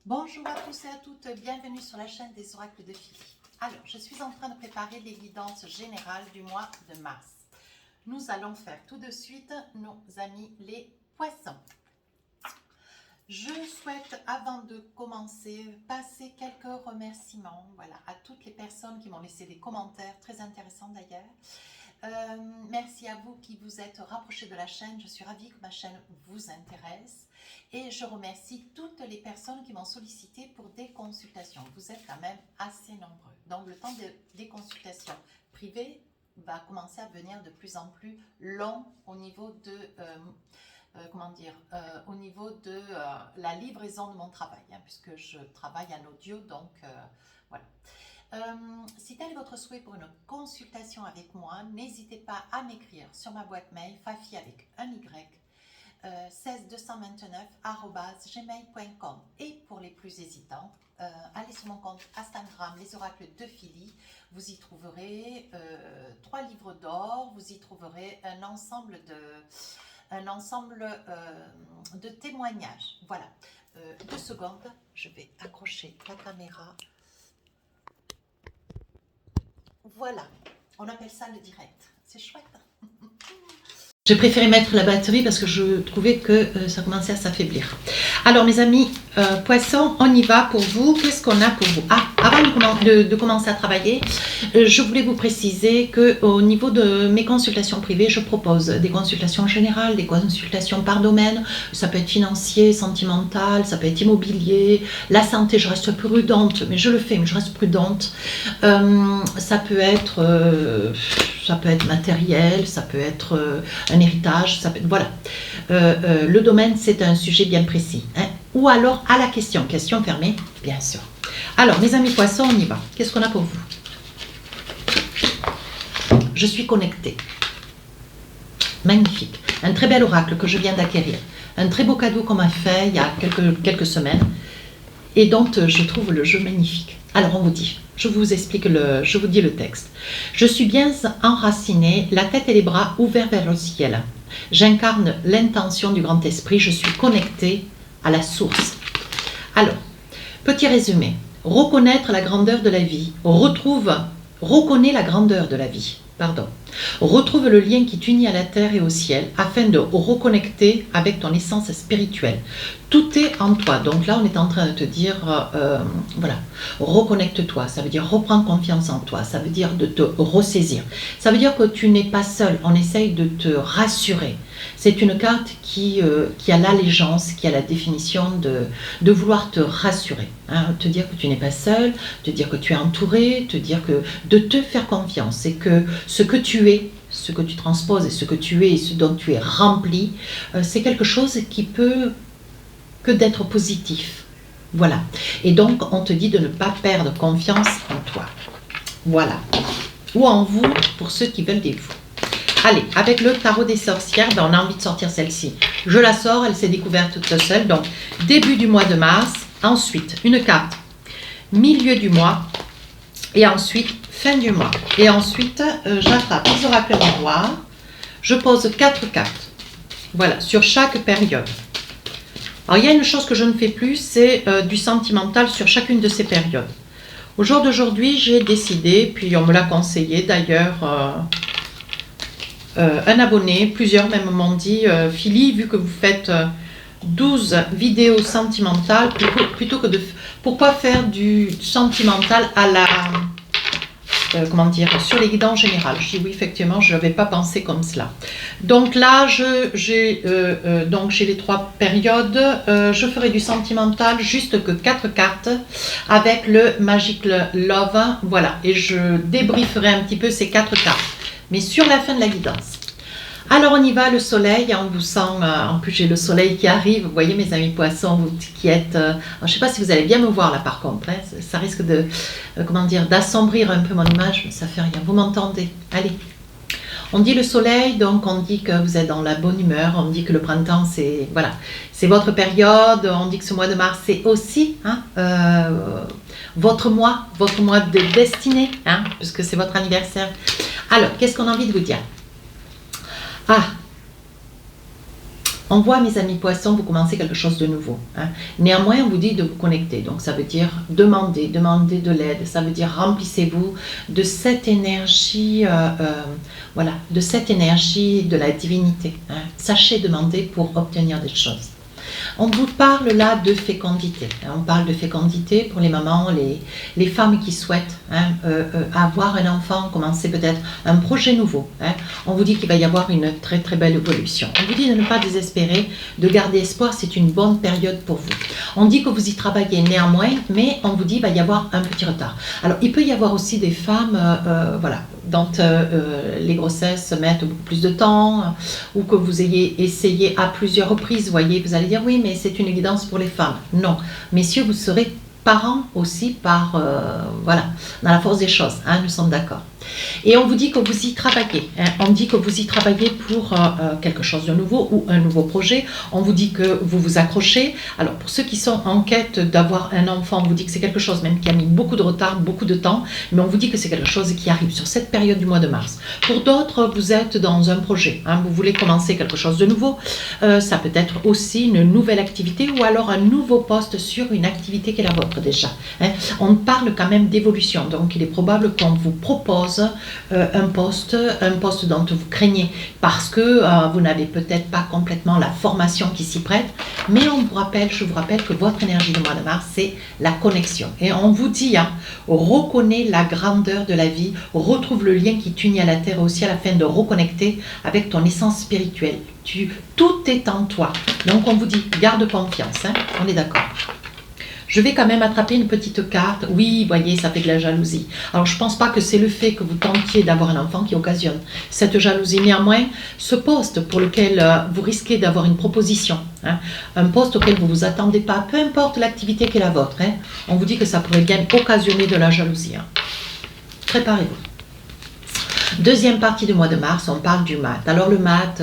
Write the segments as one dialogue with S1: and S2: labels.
S1: Bonjour à tous et à toutes, bienvenue sur la chaîne des oracles de Philly. Alors, je suis en train de préparer les guidances générales du mois de mars. Nous allons faire tout de suite nos amis les poissons. Je souhaite, avant de commencer, passer quelques remerciements à toutes les personnes qui m'ont laissé des commentaires très intéressants d'ailleurs. Merci à vous qui vous êtes rapprochés de la chaîne. Je suis ravie que ma chaîne vous intéresse. Et je remercie toutes les personnes qui m'ont sollicité pour des consultations. Vous êtes quand même assez nombreux. Donc le temps des consultations privées va commencer à devenir de plus en plus long au niveau de... au niveau de la livraison de mon travail, puisque je travaille en audio, donc voilà. Si tel est votre souhait pour une consultation avec moi, n'hésitez pas à m'écrire sur ma boîte mail fafi avec un y 16229@gmail.com. Et pour les plus hésitants, allez sur mon compte Instagram les oracles de Philly. Vous y trouverez 3 livres d'or, vous y trouverez un ensemble de témoignages. Voilà. 2 secondes, je vais accrocher la caméra. Voilà, on appelle ça le direct. C'est chouette. J'ai préféré mettre la batterie parce que je trouvais que ça commençait à s'affaiblir. Alors mes amis, poissons, on y va pour vous. Qu'est-ce qu'on a pour vous? Avant de commencer à travailler, je voulais vous préciser qu'au niveau de mes consultations privées, je propose des consultations générales, des consultations par domaine. Ça peut être financier, sentimental, ça peut être immobilier. La santé, je reste prudente, mais je le fais, mais je reste prudente. Ça peut être matériel, ça peut être un héritage, ça peut être, voilà. Le domaine, c'est un sujet bien précis. Ou alors à la question fermée, bien sûr. Alors, mes amis poissons, on y va. Qu'est-ce qu'on a pour vous? Je suis connectée. Magnifique. Un très bel oracle que je viens d'acquérir. Un très beau cadeau qu'on m'a fait il y a quelques semaines. Et dont je trouve le jeu magnifique. Alors, on vous dit, je vous dis le texte. Je suis bien enracinée, la tête et les bras ouverts vers le ciel. J'incarne l'intention du grand esprit, je suis connectée à la source. Alors, petit résumé. Reconnaître la grandeur de la vie. Reconnais la grandeur de la vie. Retrouve le lien qui t'unit à la terre et au ciel afin de reconnecter avec ton essence spirituelle. Tout est en toi. Donc là, on est en train de te dire, voilà, reconnecte-toi. Ça veut dire reprends confiance en toi. Ça veut dire de te ressaisir. Ça veut dire que tu n'es pas seul. On essaye de te rassurer. C'est une carte qui a l'allégeance, qui a la définition de vouloir te rassurer. Te dire que tu n'es pas seul, te dire que tu es entouré, de te faire confiance. Et que ce que tu es, ce que tu transposes et ce que tu es et ce dont tu es rempli, c'est quelque chose qui peut que d'être positif. Voilà. Et donc, on te dit de ne pas perdre confiance en toi. Voilà. Ou en vous, pour ceux qui veulent des vous. Allez, avec le tarot des sorcières, on a envie de sortir celle-ci. Je la sors, elle s'est découverte toute seule. Donc, début du mois de mars. Ensuite, une carte milieu du mois. Et ensuite, fin du mois. Et ensuite, j'attrape les oracles miroirs. Je pose 4 cartes. Voilà, sur chaque période. Alors, il y a une chose que je ne fais plus, c'est du sentimental sur chacune de ces périodes. Au jour d'aujourd'hui, j'ai décidé, puis on me l'a conseillé d'ailleurs, un abonné, plusieurs même m'ont dit, Philly, vu que vous faites 12 vidéos sentimentales, plutôt que de... Pourquoi faire du sentimental à la... sur les guidances générales. Je dis oui, effectivement, je n'avais pas pensé comme cela. Donc là, j'ai les 3 périodes. Je ferai du sentimental, juste que 4 cartes avec le Magic Love. Voilà, et je débrieferai un petit peu ces 4 cartes. Mais sur la fin de la guidance. Alors on y va, le soleil, on vous sent, en plus j'ai le soleil qui arrive, vous voyez mes amis poissons, vous qui êtes, je ne sais pas si vous allez bien me voir là par contre, ça risque de, d'assombrir un peu mon image, mais ça fait rien, vous m'entendez, allez. On dit le soleil, donc on dit que vous êtes dans la bonne humeur, on dit que le printemps c'est, voilà, c'est votre période, on dit que ce mois de mars c'est aussi, votre mois de destinée, puisque c'est votre anniversaire. Alors, qu'est-ce qu'on a envie de vous dire? On voit, mes amis poissons, vous commencez quelque chose de nouveau. Hein. Néanmoins, on vous dit de vous connecter. Donc, ça veut dire demander de l'aide. Ça veut dire remplissez-vous de cette énergie, voilà, de cette énergie de la divinité. Hein. Sachez demander pour obtenir des choses. On vous parle là de fécondité. On parle de fécondité pour les mamans, les femmes qui souhaitent avoir un enfant, commencer peut-être un projet nouveau. Hein. On vous dit qu'il va y avoir une très très belle évolution. On vous dit de ne pas désespérer, de garder espoir, c'est une bonne période pour vous. On dit que vous y travaillez néanmoins, mais on vous dit qu'il va y avoir un petit retard. Alors il peut y avoir aussi des femmes, voilà, dont les grossesses mettent beaucoup plus de temps, ou que vous ayez essayé à plusieurs reprises, voyez, vous allez dire oui, mais c'est une évidence pour les femmes. Non, messieurs, vous serez parents aussi par, voilà, dans la force des choses, hein, nous sommes d'accord. Et on vous dit que vous y travaillez, hein, on dit que vous y travaillez pour quelque chose de nouveau ou un nouveau projet, on vous dit que vous vous accrochez. Alors pour ceux qui sont en quête d'avoir un enfant, on vous dit que c'est quelque chose même qui a mis beaucoup de retard, beaucoup de temps, mais on vous dit que c'est quelque chose qui arrive sur cette période du mois de mars. Pour d'autres, vous êtes dans un projet, hein, vous voulez commencer quelque chose de nouveau, ça peut être aussi une nouvelle activité ou alors un nouveau poste sur une activité qui est la vôtre déjà. Hein. On parle quand même d'évolution, donc il est probable qu'on vous propose un poste dont vous craignez parce que vous n'avez peut-être pas complètement la formation qui s'y prête, mais je vous rappelle que votre énergie du mois de mars, c'est la connexion. Et on vous dit, hein, reconnais la grandeur de la vie, retrouve le lien qui t'unit à la terre et au ciel afin de reconnecter avec ton essence spirituelle. Tout est en toi. Donc on vous dit, garde confiance, hein, on est d'accord. Je vais quand même attraper une petite carte. Oui, voyez, ça fait de la jalousie. Alors, je ne pense pas que c'est le fait que vous tentiez d'avoir un enfant qui occasionne cette jalousie. Néanmoins, ce poste pour lequel vous risquez d'avoir une proposition, hein, un poste auquel vous ne vous attendez pas, peu importe l'activité qui est la vôtre, hein, on vous dit que ça pourrait bien occasionner de la jalousie. Hein. Préparez-vous. Deuxième partie du mois de mars, on parle du mat. Alors, le mat...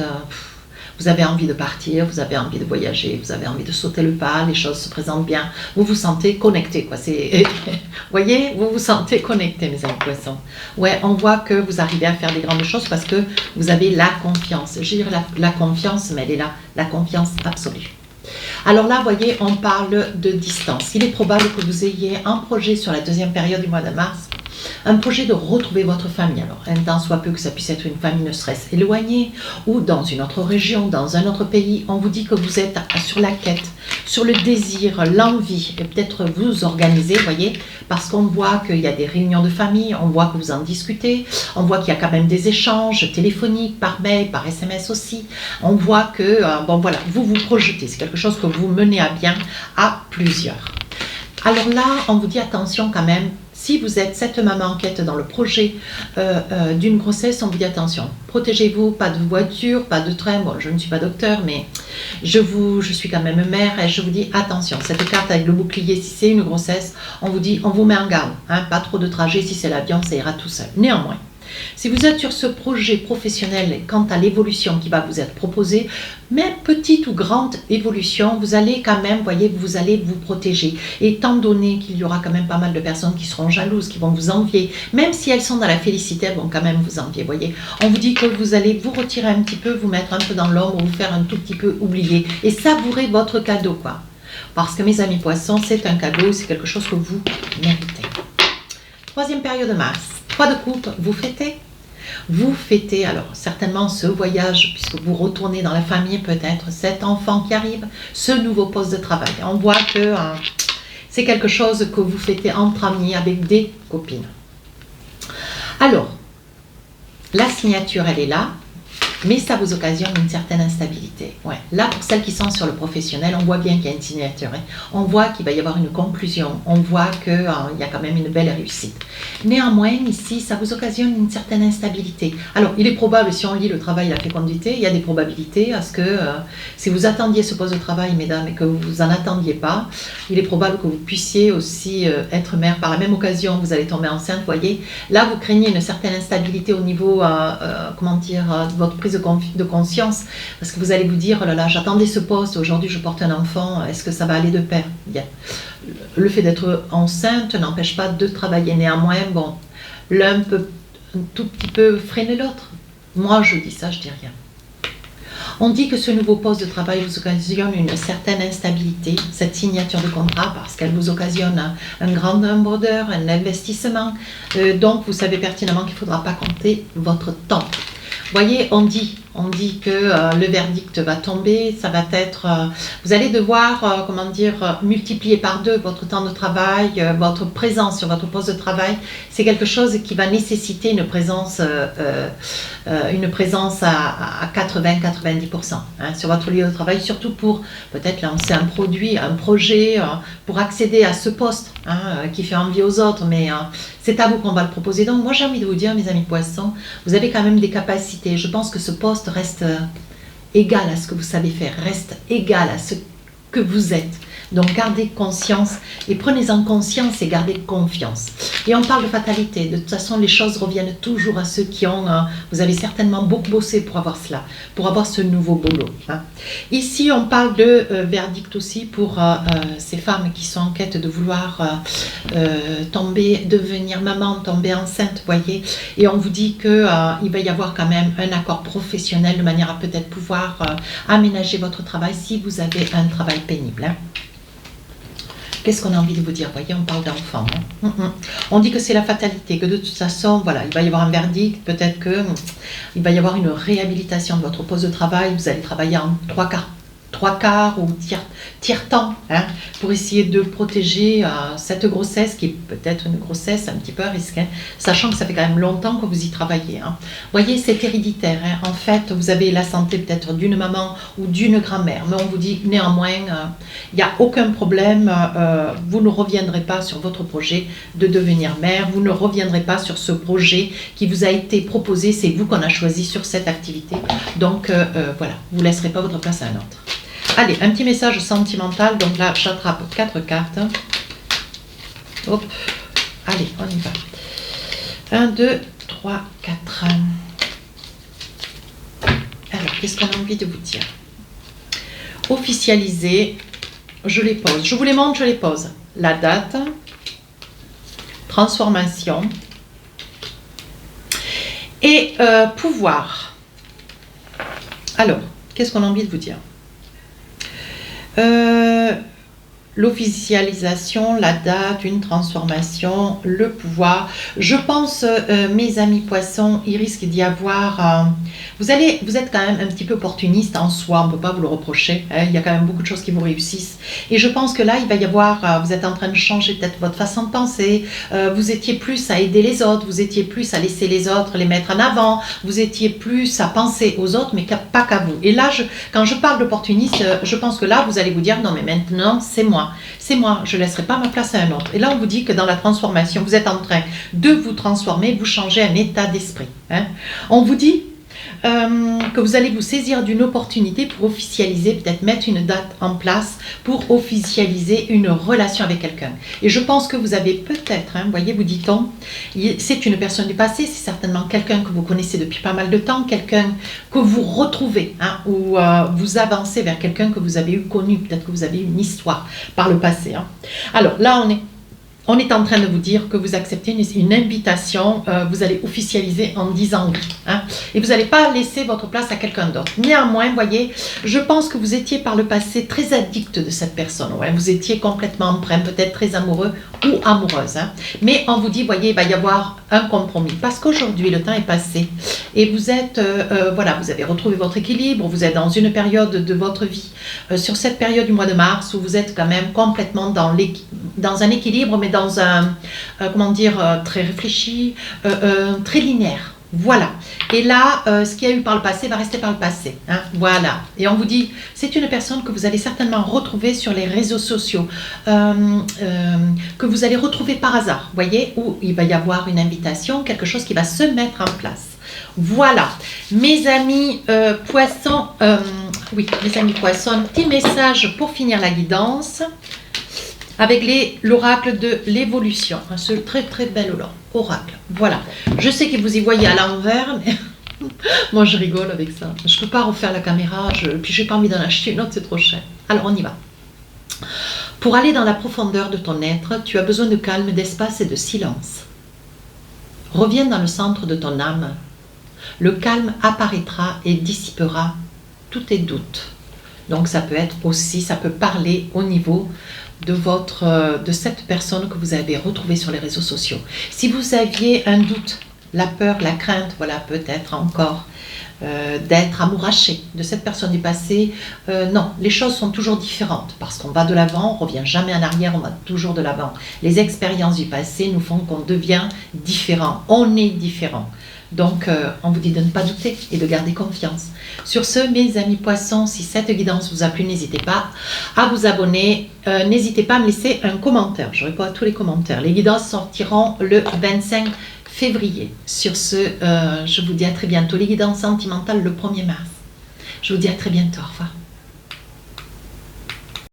S1: vous avez envie de partir, vous avez envie de voyager, vous avez envie de sauter le pas, les choses se présentent bien, vous vous sentez connecté, quoi. Voyez, vous vous sentez connecté, mes amis poissons. Ouais, on voit que vous arrivez à faire des grandes choses parce que vous avez la confiance. Je dirais la confiance, mais elle est là, la confiance absolue. Alors là, voyez, on parle de distance. Il est probable que vous ayez un projet sur la deuxième période du mois de mars, un projet de retrouver votre famille. Alors, un temps soit peu que ça puisse être une famille ne serait-ce éloignée ou dans une autre région, dans un autre pays. On vous dit que vous êtes sur la quête, sur le désir, l'envie, et peut-être vous organiser, voyez, parce qu'on voit qu'il y a des réunions de famille, on voit que vous en discutez, on voit qu'il y a quand même des échanges téléphoniques, par mail, par SMS aussi. On voit que, bon voilà, vous vous projetez, c'est quelque chose que vous menez à bien à plusieurs. Alors là, on vous dit attention quand même, si vous êtes cette maman en quête dans le projet d'une grossesse, on vous dit attention, protégez-vous, pas de voiture, pas de train. Bon, je ne suis pas docteur, mais je suis quand même mère et je vous dis attention. Cette carte avec le bouclier, si c'est une grossesse, on vous dit, on vous met en garde, hein, pas trop de trajet, si c'est l'avion, ça ira tout seul. Néanmoins, si vous êtes sur ce projet professionnel quant à l'évolution qui va vous être proposée, même petite ou grande évolution, vous allez quand même, voyez, vous allez vous protéger. Et étant donné qu'il y aura quand même pas mal de personnes qui seront jalouses, qui vont vous envier, même si elles sont dans la félicité, elles vont quand même vous envier, voyez. On vous dit que vous allez vous retirer un petit peu, vous mettre un peu dans l'ombre, vous faire un tout petit peu oublier et savourer votre cadeau, quoi. Parce que mes amis poissons, c'est un cadeau, c'est quelque chose que vous méritez. Troisième période de mars. 3 de coupe, vous fêtez. Vous fêtez alors certainement ce voyage, puisque vous retournez dans la famille peut-être, cet enfant qui arrive, ce nouveau poste de travail. On voit que c'est quelque chose que vous fêtez entre amis, avec des copines. Alors, la signature, elle est là, mais ça vous occasionne une certaine instabilité. Ouais. Là, pour celles qui sont sur le professionnel, on voit bien qu'il y a une signature. Hein. On voit qu'il va y avoir une conclusion. On voit qu'il y a quand même une belle réussite. Néanmoins, ici, ça vous occasionne une certaine instabilité. Alors, il est probable, si on lit le travail et la fécondité, il y a des probabilités à ce que, si vous attendiez ce poste de travail, mesdames, et que vous n'en attendiez pas, il est probable que vous puissiez aussi être mère. Par la même occasion, vous allez tomber enceinte, voyez. Là, vous craignez une certaine instabilité au niveau, comment dire, de votre prise de conscience, parce que vous allez vous dire, oh là là, j'attendais ce poste, aujourd'hui je porte un enfant, est-ce que ça va aller de pair? Bien. Le fait d'être enceinte n'empêche pas de travailler. Néanmoins, bon, l'un peut un tout petit peu freiner l'autre. Moi, je dis ça, je dis rien. On dit que ce nouveau poste de travail vous occasionne une certaine instabilité, cette signature de contrat, parce qu'elle vous occasionne un grand nombre d'heures, un investissement. Donc, vous savez pertinemment qu'il ne faudra pas compter votre temps. Voyez, on dit que le verdict va tomber, ça va être, vous allez devoir, comment dire, multiplier par 2 votre temps de travail, votre présence sur votre poste de travail. C'est quelque chose qui va nécessiter une présence à 80-90% sur votre lieu de travail, surtout pour peut-être lancer un produit, un projet, pour accéder à ce poste qui fait envie aux autres, mais c'est à vous qu'on va le proposer. Donc moi j'ai envie de vous dire, mes amis poissons, vous avez quand même des capacités. Je pense que ce poste reste égal à ce que vous savez faire, reste égal à ce que vous êtes. Donc gardez conscience et prenez-en conscience et gardez confiance. Et on parle de fatalité. De toute façon, les choses reviennent toujours à ceux qui ont... vous avez certainement beaucoup bossé pour avoir cela, pour avoir ce nouveau boulot. Ici, on parle de verdict aussi pour ces femmes qui sont en quête de vouloir devenir maman, tomber enceinte, voyez. Et on vous dit qu'il va y avoir quand même un accord professionnel de manière à peut-être pouvoir aménager votre travail si vous avez un travail pénible. Qu'est-ce qu'on a envie de vous dire? Voyez, on parle d'enfants. On dit que c'est la fatalité, que de toute façon, voilà, il va y avoir un verdict, peut-être qu'il va y avoir une réhabilitation de votre poste de travail, vous allez travailler en trois quarts ou tiers temps pour essayer de protéger cette grossesse qui est peut-être une grossesse un petit peu à risque, sachant que ça fait quand même longtemps que vous y travaillez. Voyez, c'est héréditaire. En fait, vous avez la santé peut-être d'une maman ou d'une grand-mère, mais on vous dit néanmoins, il n'y a aucun problème, vous ne reviendrez pas sur votre projet de devenir mère, vous ne reviendrez pas sur ce projet qui vous a été proposé, c'est vous qu'on a choisi sur cette activité. Donc voilà, vous ne laisserez pas votre place à un autre. Allez, un petit message sentimental. Donc là, j'attrape 4 cartes. Hop. Allez, on y va. 1, 2, 3, 4. Alors, qu'est-ce qu'on a envie de vous dire? Officialiser. Je les pose. Je vous les montre, je les pose. La date. Transformation. Et pouvoir. Alors, qu'est-ce qu'on a envie de vous dire? L'officialisation, la date, une transformation, le pouvoir. Je pense, mes amis poissons, il risque d'y avoir... vous êtes quand même un petit peu opportuniste en soi, on ne peut pas vous le reprocher. Il y a quand même beaucoup de choses qui vous réussissent. Et je pense que là, il va y avoir... vous êtes en train de changer peut-être votre façon de penser. Vous étiez plus à aider les autres, vous étiez plus à laisser les autres les mettre en avant. Vous étiez plus à penser aux autres, mais pas qu'à vous. Et là, quand je parle d'opportuniste, je pense que là, vous allez vous dire, non mais maintenant, c'est moi. C'est moi, je ne laisserai pas ma place à un autre. Et là, on vous dit que dans la transformation, vous êtes en train de vous transformer, vous changez un état d'esprit. On vous dit que vous allez vous saisir d'une opportunité pour officialiser, peut-être mettre une date en place pour officialiser une relation avec quelqu'un. Et je pense que vous avez peut-être, voyez, vous dit-on, c'est une personne du passé, c'est certainement quelqu'un que vous connaissez depuis pas mal de temps, quelqu'un que vous retrouvez, ou vous avancez vers quelqu'un que vous avez eu connu, peut-être que vous avez eu une histoire par le passé. Alors là, on est en train de vous dire que vous acceptez une invitation, vous allez officialiser en disant oui. Et vous n'allez pas laisser votre place à quelqu'un d'autre. Néanmoins, voyez, je pense que vous étiez par le passé très addict de cette personne. Vous étiez complètement emprunt, peut-être très amoureux ou amoureuse. Mais on vous dit, voyez, il va y avoir un compromis. Parce qu'aujourd'hui, le temps est passé. Et vous êtes, voilà, vous avez retrouvé votre équilibre, vous êtes dans une période de votre vie, sur cette période du mois de mars, où vous êtes quand même complètement dans un équilibre, mais dans un, comment dire, très réfléchi, très linéaire. Voilà. Et là, ce qu'il y a eu par le passé va rester par le passé. Voilà. Et on vous dit, c'est une personne que vous allez certainement retrouver sur les réseaux sociaux, que vous allez retrouver par hasard, voyez, où il va y avoir une invitation, quelque chose qui va se mettre en place. Voilà. Mes amis poissons, oui, mes amis poissons, petit message pour finir la guidance. Avec l'oracle de l'évolution, ce très très bel oracle. Voilà, je sais que vous y voyez à l'envers, mais moi je rigole avec ça. Je ne peux pas refaire la caméra, puis j'ai pas envie d'en acheter une autre, c'est trop cher. Alors on y va. Pour aller dans la profondeur de ton être, tu as besoin de calme, d'espace et de silence. Reviens dans le centre de ton âme. Le calme apparaîtra et dissipera tout est doute. Donc ça peut être aussi, ça peut parler au niveau de cette personne que vous avez retrouvée sur les réseaux sociaux. Si vous aviez un doute, la peur, la crainte, voilà, peut-être encore d'être amouraché de cette personne du passé, non, les choses sont toujours différentes parce qu'on va de l'avant, on revient jamais en arrière, on va toujours de l'avant. Les expériences du passé nous font qu'on devient différent, on est différent. Donc, on vous dit de ne pas douter et de garder confiance. Sur ce, mes amis poissons, si cette guidance vous a plu, n'hésitez pas à vous abonner. N'hésitez pas à me laisser un commentaire. Je réponds à tous les commentaires. Les guidances sortiront le 25 février. Sur ce, je vous dis à très bientôt. Les guidances sentimentales le 1er mars. Je vous dis à très bientôt. Au revoir.